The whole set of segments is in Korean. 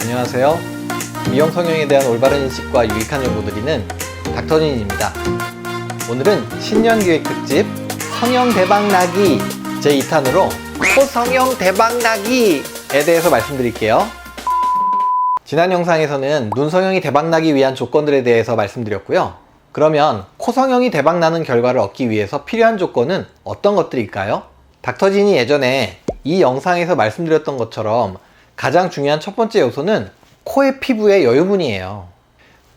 안녕하세요. 미용 성형에 대한 올바른 인식과 유익한 정보 드리는 닥터진입니다. 오늘은 신년기획 특집 성형 대박나기 제2탄으로 코성형 대박나기에 대해서 말씀드릴게요. 지난 영상에서는 눈 성형이 대박나기 위한 조건들에 대해서 말씀드렸고요. 그러면 코 성형이 대박나는 결과를 얻기 위해서 필요한 조건은 어떤 것들일까요? 닥터진이 예전에 이 영상에서 말씀드렸던 것처럼 가장 중요한 첫 번째 요소는 코의 피부의 여유분이에요.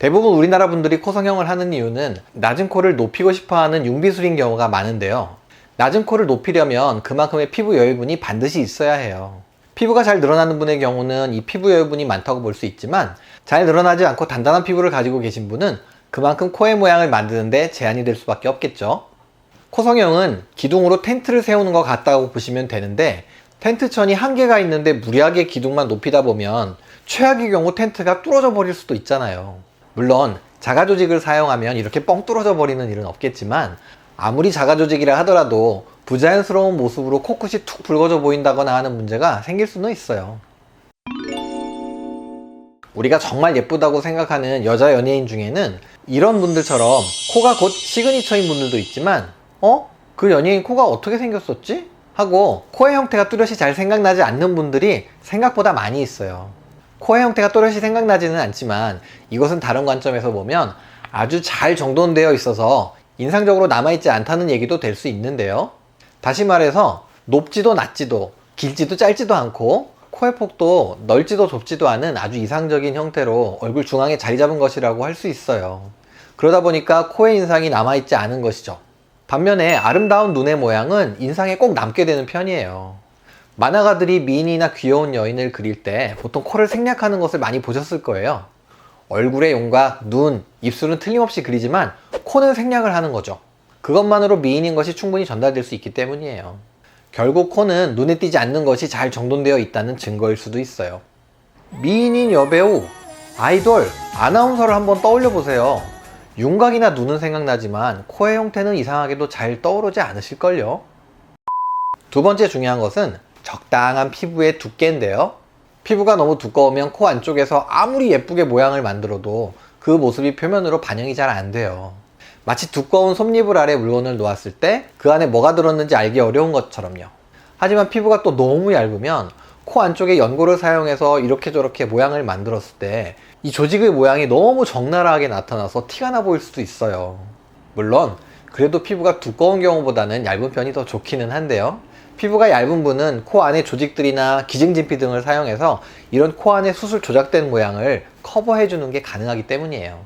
대부분 우리나라 분들이 코 성형을 하는 이유는 낮은 코를 높이고 싶어하는 융비술인 경우가 많은데요. 낮은 코를 높이려면 그만큼의 피부 여유분이 반드시 있어야 해요. 피부가 잘 늘어나는 분의 경우는 이 피부 여유분이 많다고 볼 수 있지만 잘 늘어나지 않고 단단한 피부를 가지고 계신 분은 그만큼 코의 모양을 만드는데 제한이 될 수밖에 없겠죠. 코 성형은 기둥으로 텐트를 세우는 것 같다고 보시면 되는데 텐트천이 한계가 있는데 무리하게 기둥만 높이다 보면 최악의 경우 텐트가 뚫어져 버릴 수도 있잖아요. 물론 자가조직을 사용하면 이렇게 뻥 뚫어져 버리는 일은 없겠지만 아무리 자가조직이라 하더라도 부자연스러운 모습으로 코끝이 툭 붉어져 보인다거나 하는 문제가 생길 수는 있어요. 우리가 정말 예쁘다고 생각하는 여자 연예인 중에는 이런 분들처럼 코가 곧 시그니처인 분들도 있지만 그 연예인 코가 어떻게 생겼었지? 하고 코의 형태가 뚜렷이 잘 생각나지 않는 분들이 생각보다 많이 있어요. 코의 형태가 또렷이 생각나지는 않지만 이것은 다른 관점에서 보면 아주 잘 정돈되어 있어서 인상적으로 남아있지 않다는 얘기도 될 수 있는데요. 다시 말해서 높지도 낮지도 길지도 짧지도 않고 코의 폭도 넓지도 좁지도 않은 아주 이상적인 형태로 얼굴 중앙에 자리 잡은 것이라고 할 수 있어요. 그러다 보니까 코의 인상이 남아있지 않은 것이죠. 반면에 아름다운 눈의 모양은 인상에 꼭 남게 되는 편이에요. 만화가들이 미인이나 귀여운 여인을 그릴 때 보통 코를 생략하는 것을 많이 보셨을 거예요. 얼굴의 용각, 눈, 입술은 틀림없이 그리지만 코는 생략을 하는 거죠. 그것만으로 미인인 것이 충분히 전달될 수 있기 때문이에요. 결국 코는 눈에 띄지 않는 것이 잘 정돈되어 있다는 증거일 수도 있어요. 미인인 여배우, 아이돌, 아나운서를 한번 떠올려 보세요. 윤곽이나 눈은 생각나지만 코의 형태는 이상하게도 잘 떠오르지 않으실걸요? 두 번째 중요한 것은 적당한 피부의 두께인데요. 피부가 너무 두꺼우면 코 안쪽에서 아무리 예쁘게 모양을 만들어도 그 모습이 표면으로 반영이 잘 안 돼요. 마치 두꺼운 솜니불 아래 물건을 놓았을 때 그 안에 뭐가 들었는지 알기 어려운 것처럼요. 하지만 피부가 또 너무 얇으면 코 안쪽에 연고를 사용해서 이렇게 저렇게 모양을 만들었을 때 이 조직의 모양이 너무 적나라하게 나타나서 티가 나 보일 수도 있어요. 물론 그래도 피부가 두꺼운 경우보다는 얇은 편이 더 좋기는 한데요. 피부가 얇은 분은 코 안에 조직들이나 기증진피 등을 사용해서 이런 코 안에 수술 조작된 모양을 커버해 주는 게 가능하기 때문이에요.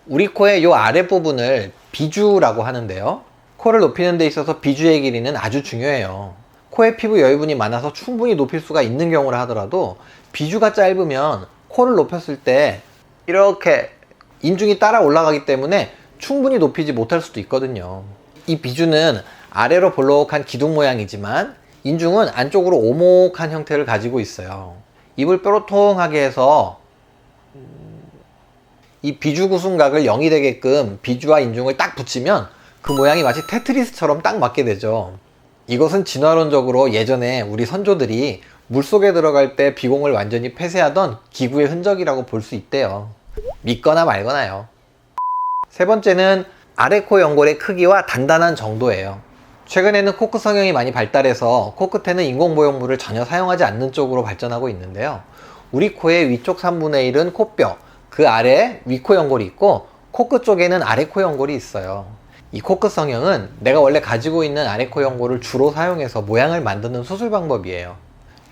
우리 코의 이 아랫부분을 비주라고 하는데요. 코를 높이는 데 있어서 비주의 길이는 아주 중요해요. 코에 피부 여유분이 많아서 충분히 높일 수가 있는 경우라 하더라도 비주가 짧으면 코를 높였을 때 이렇게 인중이 따라 올라가기 때문에 충분히 높이지 못할 수도 있거든요. 이 비주는 아래로 볼록한 기둥 모양이지만 인중은 안쪽으로 오목한 형태를 가지고 있어요. 입을 뾰로통하게 해서 이 비주 구순각을 0이 되게끔 비주와 인중을 딱 붙이면 그 모양이 마치 테트리스처럼 딱 맞게 되죠. 이것은 진화론적으로 예전에 우리 선조들이 물속에 들어갈 때 비공을 완전히 폐쇄하던 기구의 흔적이라고 볼 수 있대요. 믿거나 말거나요. 세 번째는 아래 코 연골의 크기와 단단한 정도예요. 최근에는 코끝 성형이 많이 발달해서 코끝에는 인공모형물을 전혀 사용하지 않는 쪽으로 발전하고 있는데요. 우리 코의 위쪽 3분의 1은 코뼈, 그 아래에 위코 연골이 있고 코끝 쪽에는 아래 코 연골이 있어요. 이 코끝 성형은 내가 원래 가지고 있는 아래 코 연골을 주로 사용해서 모양을 만드는 수술 방법이에요.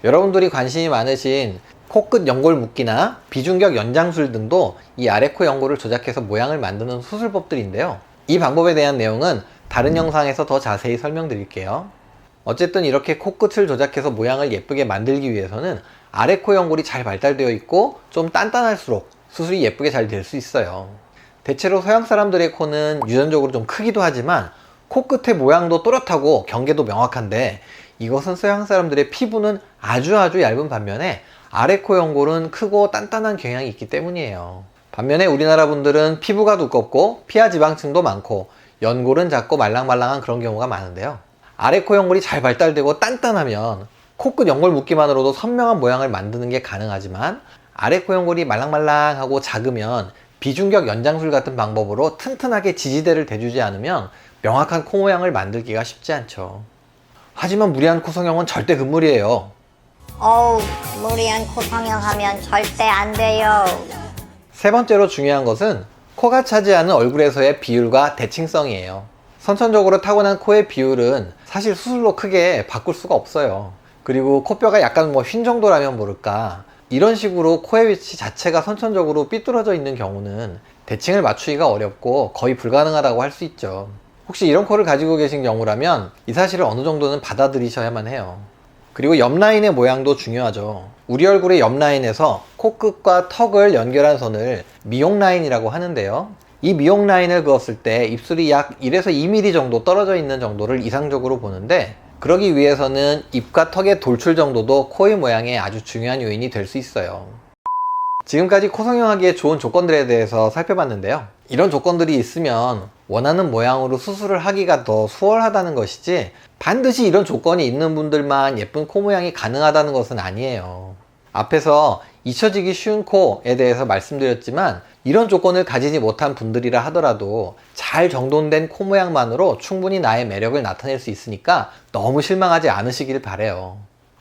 여러분들이 관심이 많으신 코끝 연골 묶기나 비중격 연장술 등도 이 아래 코 연골을 조작해서 모양을 만드는 수술법들인데요. 이 방법에 대한 내용은 다른 영상에서 더 자세히 설명드릴게요. 어쨌든 이렇게 코끝을 조작해서 모양을 예쁘게 만들기 위해서는 아래 코 연골이 잘 발달되어 있고 좀 단단할수록 수술이 예쁘게 잘 될 수 있어요. 대체로 서양 사람들의 코는 유전적으로 좀 크기도 하지만 코끝의 모양도 또렷하고 경계도 명확한데 이것은 서양 사람들의 피부는 아주 얇은 반면에 아래 코 연골은 크고 단단한 경향이 있기 때문이에요. 반면에 우리나라 분들은 피부가 두껍고 피하 지방층도 많고 연골은 작고 말랑말랑한 그런 경우가 많은데요. 아래 코 연골이 잘 발달되고 단단하면 코끝 연골 묶기만으로도 선명한 모양을 만드는 게 가능하지만 아래 코 연골이 말랑말랑하고 작으면 비중격 연장술 같은 방법으로 튼튼하게 지지대를 대주지 않으면 명확한 코 모양을 만들기가 쉽지 않죠. 하지만 무리한 코 성형은 절대 금물이에요. 어우, 무리한 코 성형하면 절대 안 돼요. 세 번째로 중요한 것은 코가 차지하는 얼굴에서의 비율과 대칭성이에요. 선천적으로 타고난 코의 비율은 사실 수술로 크게 바꿀 수가 없어요. 그리고 코뼈가 약간 휜 정도라면 모를까, 이런 식으로 코의 위치 자체가 선천적으로 삐뚤어져 있는 경우는 대칭을 맞추기가 어렵고 거의 불가능하다고 할 수 있죠. 혹시 이런 코를 가지고 계신 경우라면 이 사실을 어느 정도는 받아들이셔야만 해요. 그리고 옆 라인의 모양도 중요하죠. 우리 얼굴의 옆 라인에서 코끝과 턱을 연결한 선을 미용 라인이라고 하는데요. 이 미용 라인을 그었을 때 입술이 약 1에서 2mm 정도 떨어져 있는 정도를 이상적으로 보는데, 그러기 위해서는 입과 턱의 돌출 정도도 코의 모양에 아주 중요한 요인이 될 수 있어요. 지금까지 코 성형하기에 좋은 조건들에 대해서 살펴봤는데요. 이런 조건들이 있으면 원하는 모양으로 수술을 하기가 더 수월하다는 것이지, 반드시 이런 조건이 있는 분들만 예쁜 코 모양이 가능하다는 것은 아니에요. 앞에서 잊혀지기 쉬운 코에 대해서 말씀드렸지만, 이런 조건을 가지지 못한 분들이라 하더라도 잘 정돈된 코 모양만으로 충분히 나의 매력을 나타낼 수 있으니까 너무 실망하지 않으시길 바래요.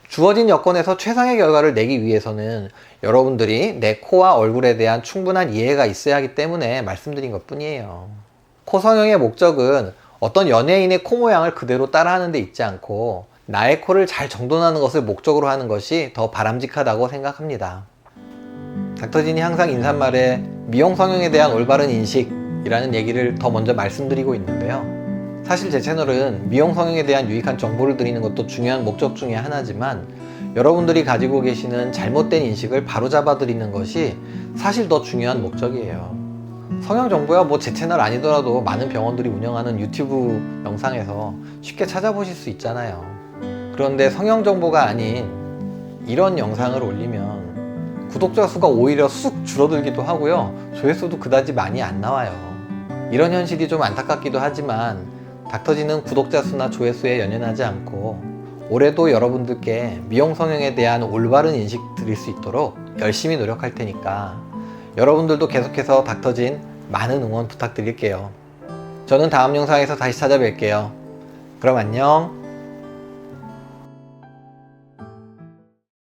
주어진 여건에서 최상의 결과를 내기 위해서는 여러분들이 내 코와 얼굴에 대한 충분한 이해가 있어야 하기 때문에 말씀드린 것 뿐이에요. 코 성형의 목적은 어떤 연예인의 코 모양을 그대로 따라하는 데 있지 않고 나의 코를 잘 정돈하는 것을 목적으로 하는 것이 더 바람직하다고 생각합니다. 닥터진이 항상 인사말에 미용 성형에 대한 올바른 인식이라는 얘기를 더 먼저 말씀드리고 있는데요. 사실 제 채널은 미용 성형에 대한 유익한 정보를 드리는 것도 중요한 목적 중에 하나지만, 여러분들이 가지고 계시는 잘못된 인식을 바로잡아 드리는 것이 사실 더 중요한 목적이에요. 성형 정보야 제 채널 아니더라도 많은 병원들이 운영하는 유튜브 영상에서 쉽게 찾아보실 수 있잖아요. 그런데 성형 정보가 아닌 이런 영상을 올리면 구독자 수가 오히려 쑥 줄어들기도 하고요, 조회수도 그다지 많이 안 나와요. 이런 현실이 좀 안타깝기도 하지만 닥터진은 구독자 수나 조회수에 연연하지 않고 올해도 여러분들께 미용 성형에 대한 올바른 인식 드릴 수 있도록 열심히 노력할 테니까 여러분들도 계속해서 닥터진 많은 응원 부탁드릴게요. 저는 다음 영상에서 다시 찾아뵐게요. 그럼 안녕.